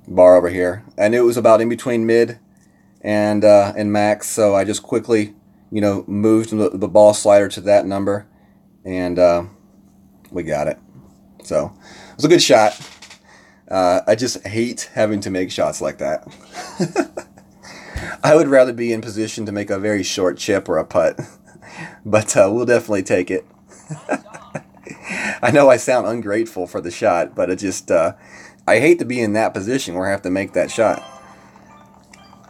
bar over here, and it was about in between mid and max. So I just quickly, moved the ball slider to that number, and we got it. So it was a good shot. I just hate having to make shots like that. I would rather be in position to make a very short chip or a putt, but we'll definitely take it. I know I sound ungrateful for the shot, but it just, I hate to be in that position where I have to make that shot.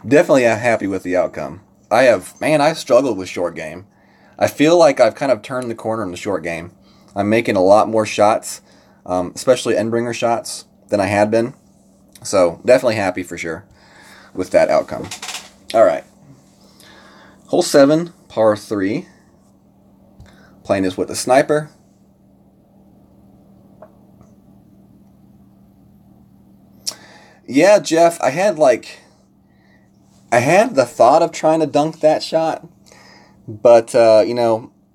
Definitely happy with the outcome. I've struggled with short game. I feel like I've kind of turned the corner in the short game. I'm making a lot more shots, especially end bringer shots, than I had been. So definitely happy for sure with that outcome. All right. Hole 7, par 3. Playing this with the sniper. Yeah, Jeff, I had the thought of trying to dunk that shot, but,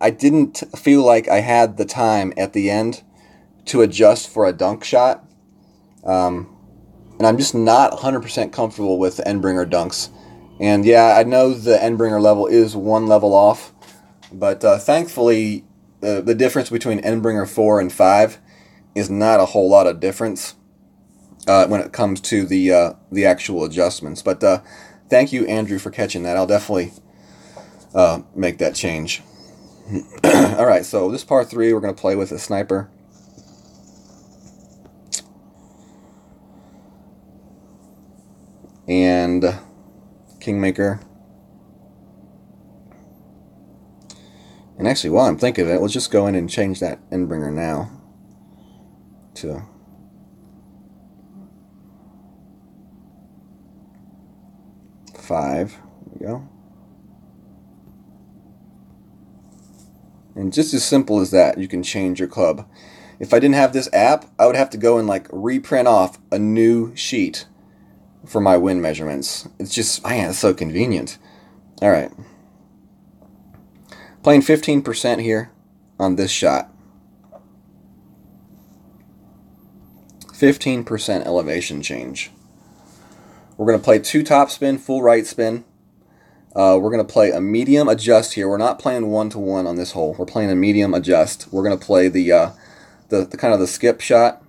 I didn't feel like I had the time at the end to adjust for a dunk shot. And I'm just not 100% comfortable with the Endbringer dunks. And yeah, I know the Endbringer level is one level off, but thankfully the difference between Endbringer 4 and 5 is not a whole lot of difference when it comes to the actual adjustments. But thank you, Andrew, for catching that. I'll definitely make that change. All right, so this par 3, we're going to play with a sniper. And Kingmaker. And actually, while I'm thinking of it, let's just go in and change that Endbringer now to 5. There we go. And just as simple as that, you can change your club. If I didn't have this app, I would have to go and reprint off a new sheet for my wind measurements. It's just, man, it's so convenient. All right. Playing 15% here on this shot. 15% elevation change. We're going to play 2 top spin, full right spin. We're going to play a medium adjust here. We're not playing 1-to-1 on this hole. We're playing a medium adjust. We're going to play the kind of the skip shot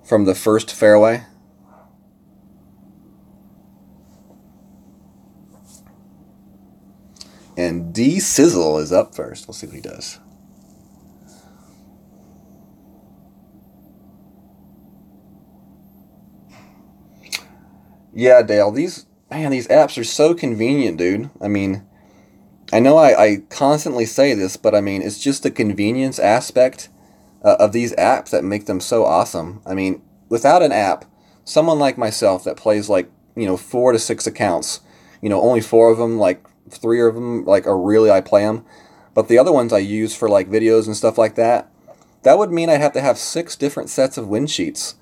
from the first fairway. And D Sizzle is up first. We'll see what he does. Yeah, Dale, these apps are so convenient, dude. I mean, I know I constantly say this, but I mean, it's just the convenience aspect of these apps that make them so awesome. I mean, without an app, someone like myself that plays 4 to 6 accounts, only 4 of them, 3 of them, are really I play them, but the other ones I use for videos and stuff like that, that would mean I'd have to have 6 different sets of wind sheets.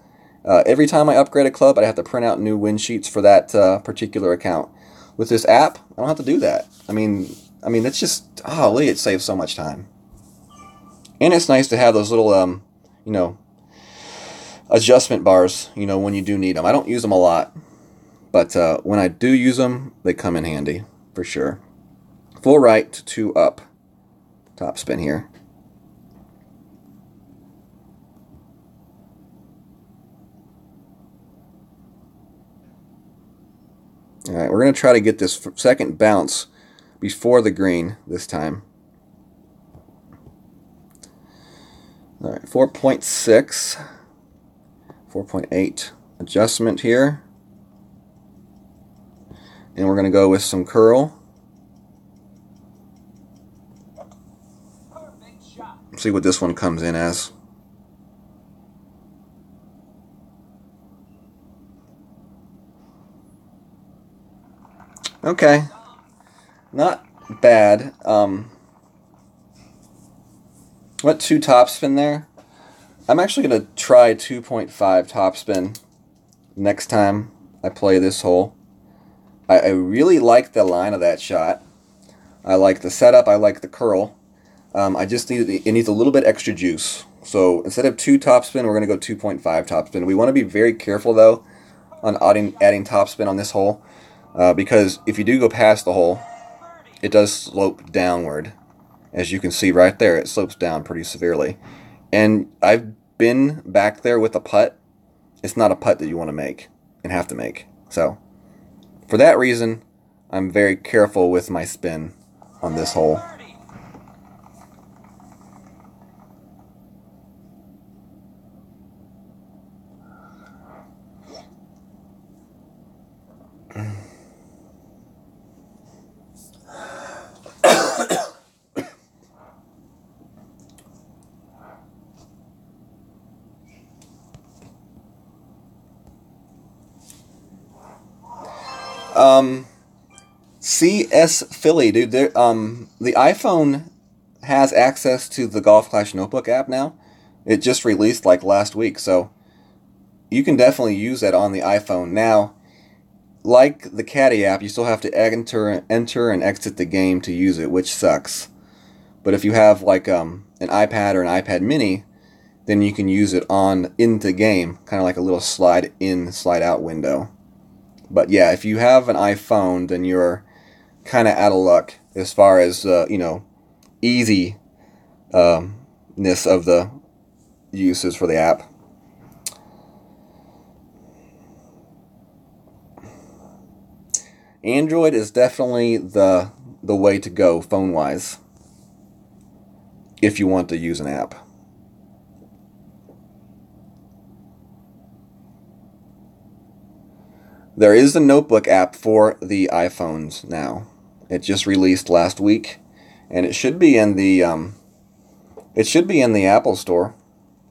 Every time I upgrade a club, I'd have to print out new wind sheets for that particular account. With this app, I don't have to do that. I mean, it's just, golly, it saves so much time. And it's nice to have those little, adjustment bars, when you do need them. I don't use them a lot, but when I do use them, they come in handy, for sure. full right, 2 up. Top spin here. All right, we're going to try to get this second bounce before the green this time. All right, 4.6, 4.8 adjustment here. And we're going to go with some curl. Perfect shot. See what this one comes in as. Okay, not bad. What 2 topspin there? I'm actually going to try 2.5 topspin next time I play this hole. I really like the line of that shot. I like the setup. I like the curl. I just need it needs a little bit extra juice. So instead of 2 topspin, we're going to go 2.5 topspin. We want to be very careful though on adding topspin on this hole because if you do go past the hole, it does slope downward. As you can see right there, it slopes down pretty severely. And I've been back there with a putt. It's not a putt that you want to make and have to make. So for that reason, I'm very careful with my spin on this hole. CS Philly, dude. The iPhone has access to the Golf Clash Notebook app now. It just released like last week, so you can definitely use that on the iPhone. Now, like the Caddy app, you still have to enter and exit the game to use it, which sucks. But if you have like an iPad or an iPad Mini, then you can use it in the game, kind of like a little slide in, slide out window. But yeah, if you have an iPhone, then you're kind of out of luck as far as easiness of the uses for the app. Android is definitely the way to go phone-wise if you want to use an app. There is a notebook app for the iPhones now. It just released last week, and it should be in the Apple Store.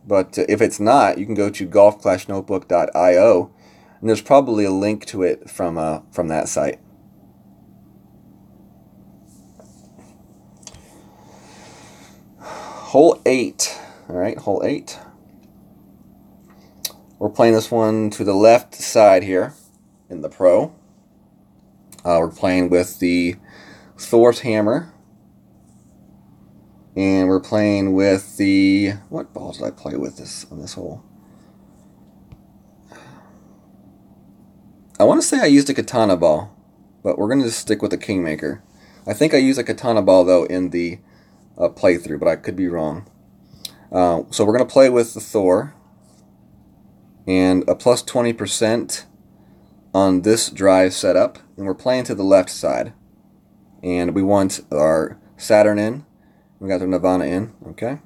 But if it's not, you can go to golfclashnotebook.io, and there's probably a link to it from that site. Hole 8. All right, hole 8. We're playing this one to the left side here in the Pro. We're playing with the Thor's hammer. And we're playing with the... What ball did I play with on this hole? I want to say I used a katana ball, but we're going to just stick with the Kingmaker. I think I used a katana ball, though, in the playthrough, but I could be wrong. So we're going to play with the Thor. And a plus 20% on this drive setup. And we're playing to the left side. And we want our Saturn in. We got the Nirvana in. Okay.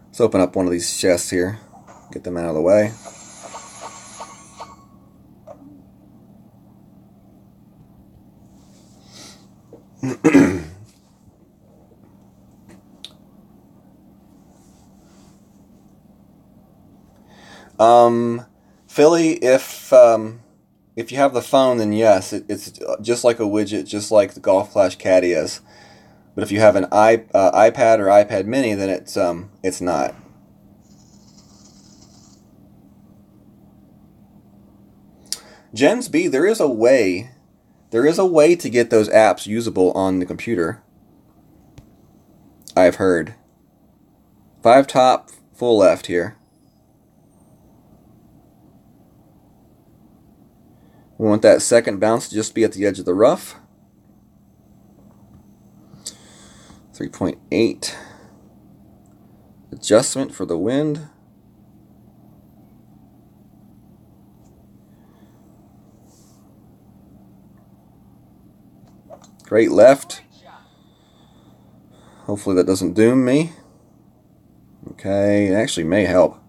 Let's open up one of these chests here. Get them out of the way. Philly, if you have the phone, then yes, it's just like a widget, just like the Golf Clash Caddy is. But if you have an iPad or iPad Mini, then it's not. Gens B, there is a way to get those apps usable on the computer. I've heard. 5 top, full left here. We want that second bounce to just be at the edge of the rough. 3.8. Adjustment for the wind. Great left. Hopefully that doesn't doom me. Okay, it actually may help.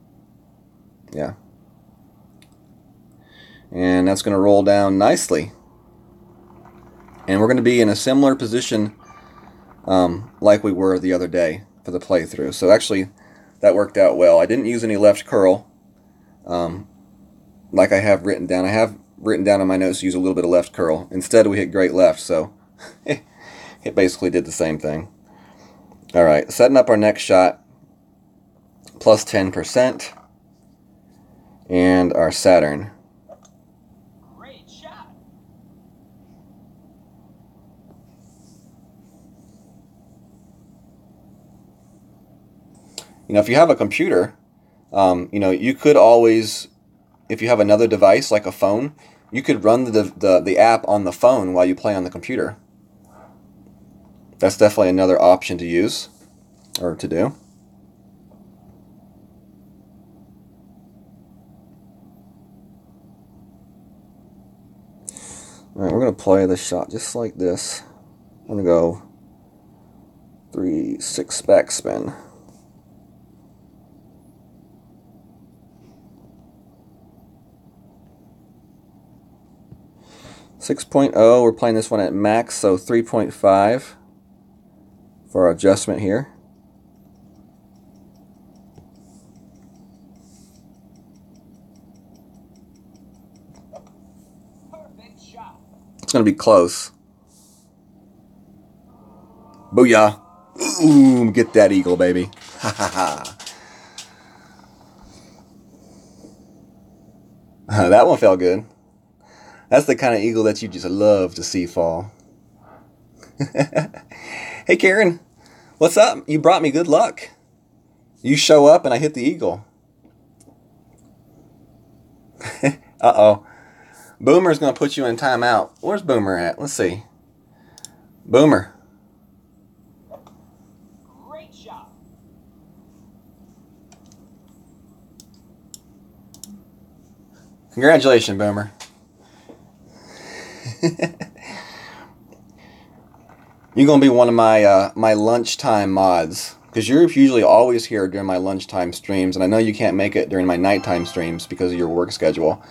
Yeah. And that's going to roll down nicely. And we're going to be in a similar position like we were the other day for the playthrough. So actually, that worked out well. I didn't use any left curl like I have written down. I have written down in my notes to use a little bit of left curl. Instead, we hit great left, so it basically did the same thing. All right, setting up our next shot, plus 10%, and our Saturn. Great shot. You know, if you have a computer, you know, you could always, if you have another device like a phone, you could run the app on the phone while you play on the computer. That's definitely another option to use or to do. All right, we're going to play the shot just like this. I'm going to go 3-6 backspin. 6.0, we're playing this one at max, so 3.5 for our adjustment here. Perfect shot. It's going to be close. Booyah. Ooh, get that eagle, baby. Ha ha ha. That one felt good. That's the kind of eagle that you just love to see fall. Hey, Karen. What's up? You brought me good luck. You show up and I hit the eagle. Uh-oh. Boomer's going to put you in timeout. Where's Boomer at? Let's see. Boomer. Great shot. Congratulations, Boomer. You're going to be one of my my lunchtime mods, because you're usually always here during my lunchtime streams, and I know you can't make it during my nighttime streams because of your work schedule.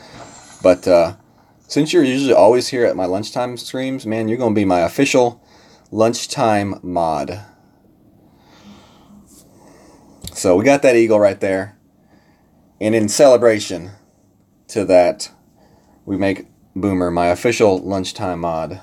But since you're usually always here at my lunchtime streams, man, you're going to be my official lunchtime mod. So we got that eagle right there. And in celebration to that, we make Boomer my official lunchtime mod.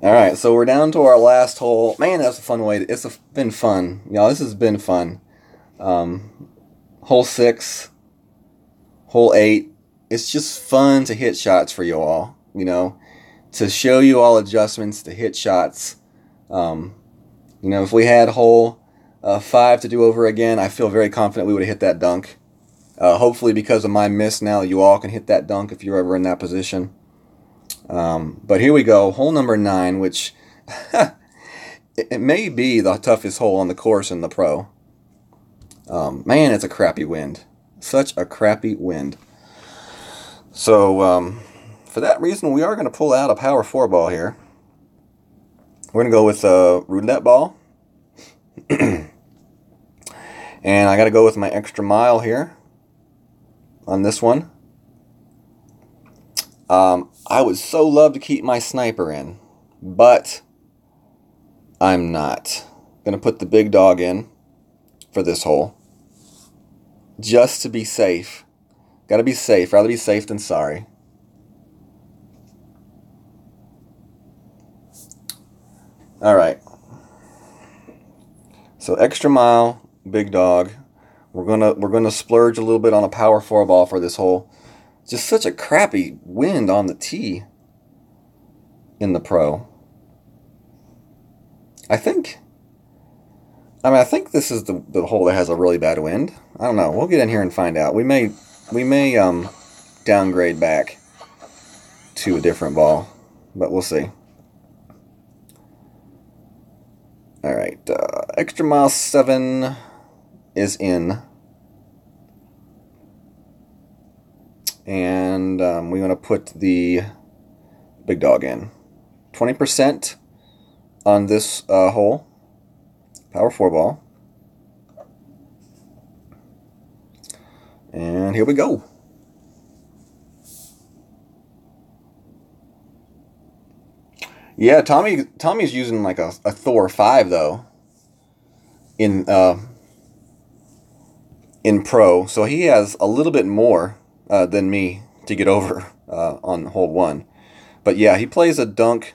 Alright, so we're down to our last hole. Man, that's a fun way. It's been fun. Y'all, this has been fun. Hole 6, hole 8. It's just fun to hit shots for you all, you know, to show you all adjustments, to hit shots. You know, if we had hole 5 to do over again, I feel very confident we would have hit that dunk. Hopefully because of my miss now, you all can hit that dunk if you're ever in that position. But here we go, hole number 9, which it may be the toughest hole on the course in the pro. Man, it's a crappy wind. Such a crappy wind. So, for that reason, we are going to pull out a power 4 ball here. We're going to go with a roulette ball. And I got to go with my extra mile here on this one. I would so love to keep my sniper in, but I'm not. Going to put the big dog in for this hole, just to be safe. Got to be safe. Rather be safe than sorry. All right. So extra mile, big dog. We're gonna splurge a little bit on a power 4 ball for this hole. Just such a crappy wind on the tee in the pro. I think I mean, I think this is the hole that has a really bad wind. I don't know. We'll get in here and find out. We may downgrade back to a different ball, but we'll see. All right, extra mile 7 is in, and we want to put the big dog in. 20% on this hole. Power 4 ball. And here we go. Yeah, Tommy's using like a Thor 5 though in pro, so he has a little bit more than me to get over on hole 1. But yeah, he plays a dunk.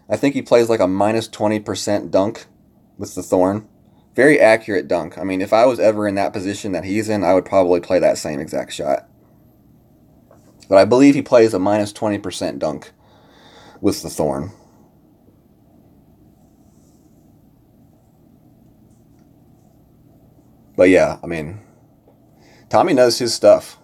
I think he plays like a minus 20% dunk with the Thorn. Very accurate dunk. I mean, if I was ever in that position that he's in, I would probably play that same exact shot. But I believe he plays a minus 20% dunk with the Thorn. But yeah, I mean, Tommy knows his stuff.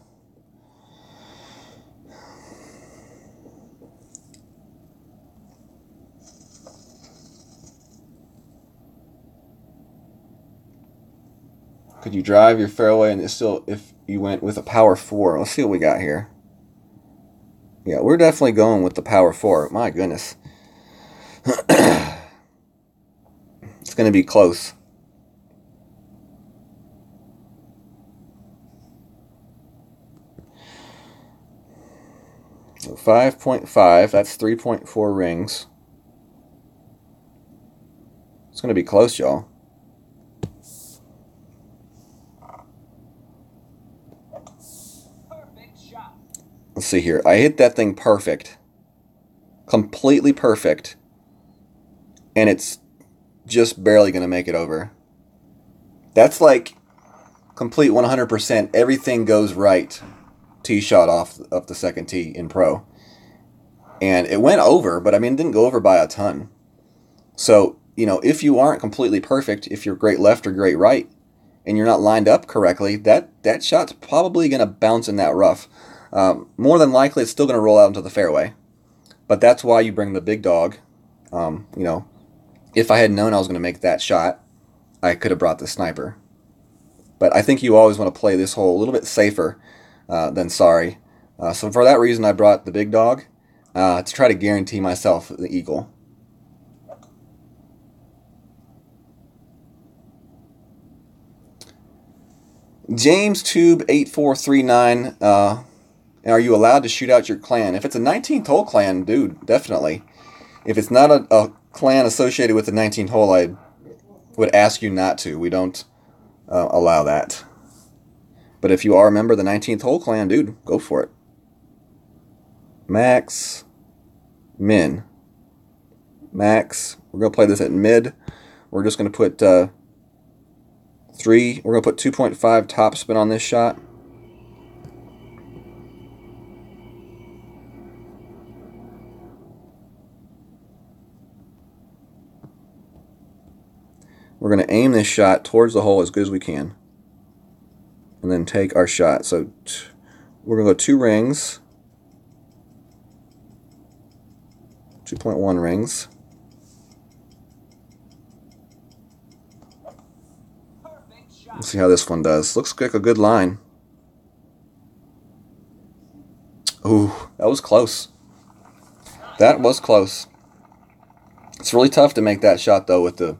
Could you drive your fairway and it's still if you went with a power 4? Let's see what we got here. Yeah, we're definitely going with the power 4. My goodness. It's going to be close. So 5.5, that's 3.4 rings. It's going to be close, y'all. Let's see here. I hit that thing perfect. Completely perfect. And it's just barely going to make it over. That's like complete 100%. Everything goes right. Tee shot off the second tee in pro. And it went over, but I mean, it didn't go over by a ton. So, you know, if you aren't completely perfect, if you're great left or great right, and you're not lined up correctly, that shot's probably going to bounce in that rough. More than likely, it's still going to roll out into the fairway. But that's why you bring the big dog. You know, if I had known I was going to make that shot, I could have brought the sniper. But I think you always want to play this hole a little bit safer than sorry. So for that reason, I brought the big dog to try to guarantee myself the eagle. James Tube 8439. Are you allowed to shoot out your clan? If it's a 19th hole clan, dude, definitely. If it's not a clan associated with the 19th hole, I would ask you not to. We don't allow that. But if you are a member of the 19th hole clan, dude, go for it. Max, min. Max, we're going to play this at mid. We're just going to put 3. We're going to put 2.5 top spin on this shot. We're going to aim this shot towards the hole as good as we can. And then take our shot. So we're going to go 2 rings. 2.1 rings. Let's see how this one does. Looks like a good line. Ooh, that was close. That was close. It's really tough to make that shot, though, with the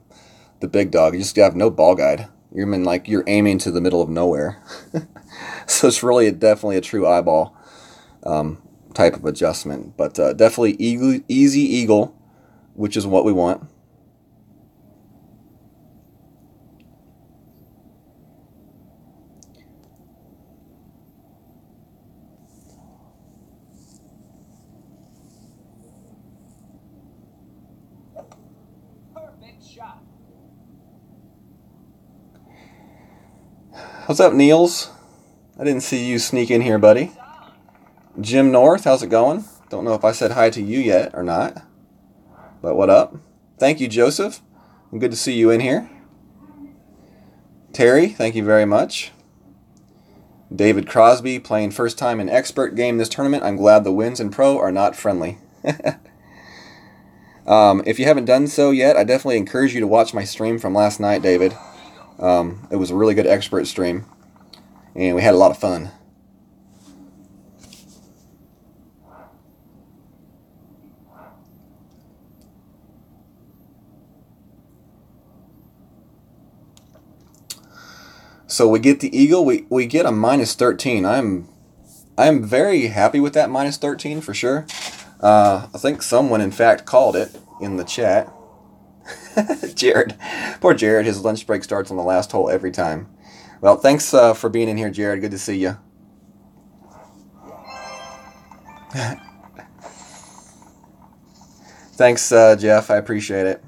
big dog. You just have no ball guide. You're aiming to the middle of nowhere. So it's really definitely a true eyeball type of adjustment. But definitely easy eagle, which is what we want. Perfect shot. What's up, Niels? I didn't see you sneak in here, buddy. Jim North, how's it going? Don't know if I said hi to you yet or not. But what up? Thank you, Joseph. Good to see you in here. Terry, thank you very much. David Crosby, playing first time in expert game this tournament. I'm glad the wins in pro are not friendly. If you haven't done so yet, I definitely encourage you to watch my stream from last night, David. It was a really good expert stream, and we had a lot of fun. So we get the eagle. We get a minus 13. I'm very happy with that minus 13 for sure. I think someone in fact called it in the chat. Jared, poor Jared. His lunch break starts on the last hole every time. Well, thanks for being in here, Jared. Good to see you. Thanks, Jeff. I appreciate it.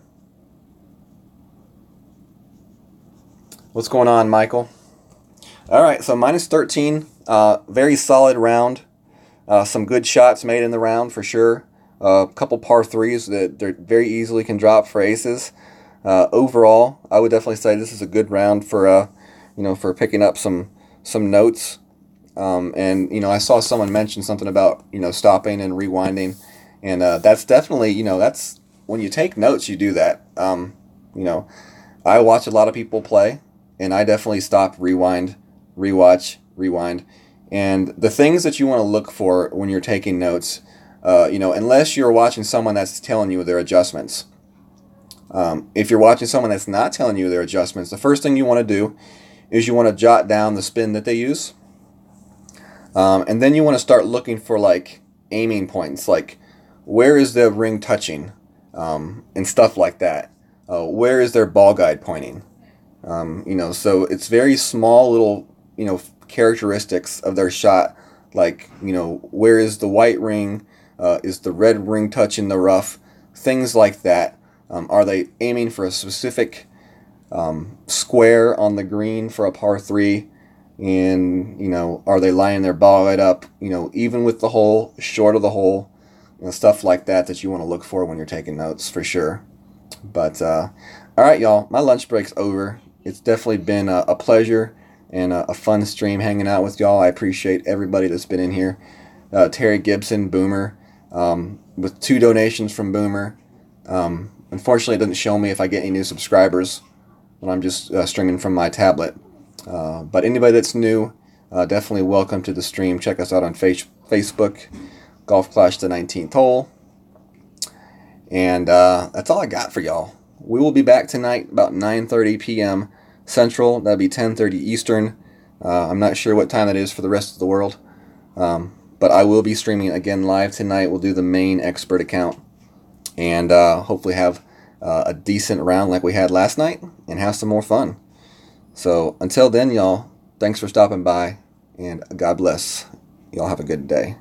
What's going on, Michael? All right, so minus 13, very solid round. Some good shots made in the round for sure. A couple par threes that they very easily can drop for aces. Overall, I would definitely say this is a good round for for picking up some notes. And I saw someone mention something about stopping and rewinding, and that's definitely that's when you take notes, you do that. I watch a lot of people play, and I definitely stop, rewind, rewatch, rewind. And the things that you want to look for when you're taking notes, unless you're watching someone that's telling you their adjustments. If you're watching someone that's not telling you their adjustments, the first thing you want to do is you want to jot down the spin that they use. And then you want to start looking for like aiming points, like where is the ring touching, and stuff like that. Where is their ball guide pointing? So it's very small little, characteristics of their shot. Like, where is the white ring? Is the red ring touching the rough? Things like that. Are they aiming for a specific square on the green for a par 3? And, are they lining their ball guide up, even with the hole, short of the hole? Stuff like that you want to look for when you're taking notes for sure. But, all right, y'all, my lunch break's over. It's definitely been a pleasure and a fun stream hanging out with y'all. I appreciate everybody that's been in here. Terry Gibson, Boomer, with 2 donations from Boomer. Unfortunately, it doesn't show me if I get any new subscribers when I'm just streaming from my tablet. But anybody that's new, definitely welcome to the stream. Check us out on Facebook, Golf Clash the 19th Hole. And that's all I got for y'all. We will be back tonight about 9:30 p.m. Central. That'll be 10:30 Eastern. I'm not sure what time that is for the rest of the world. But I will be streaming again live tonight. We'll do the main expert account. And hopefully have a decent round like we had last night and have some more fun. So until then, y'all, thanks for stopping by. And God bless. Y'all have a good day.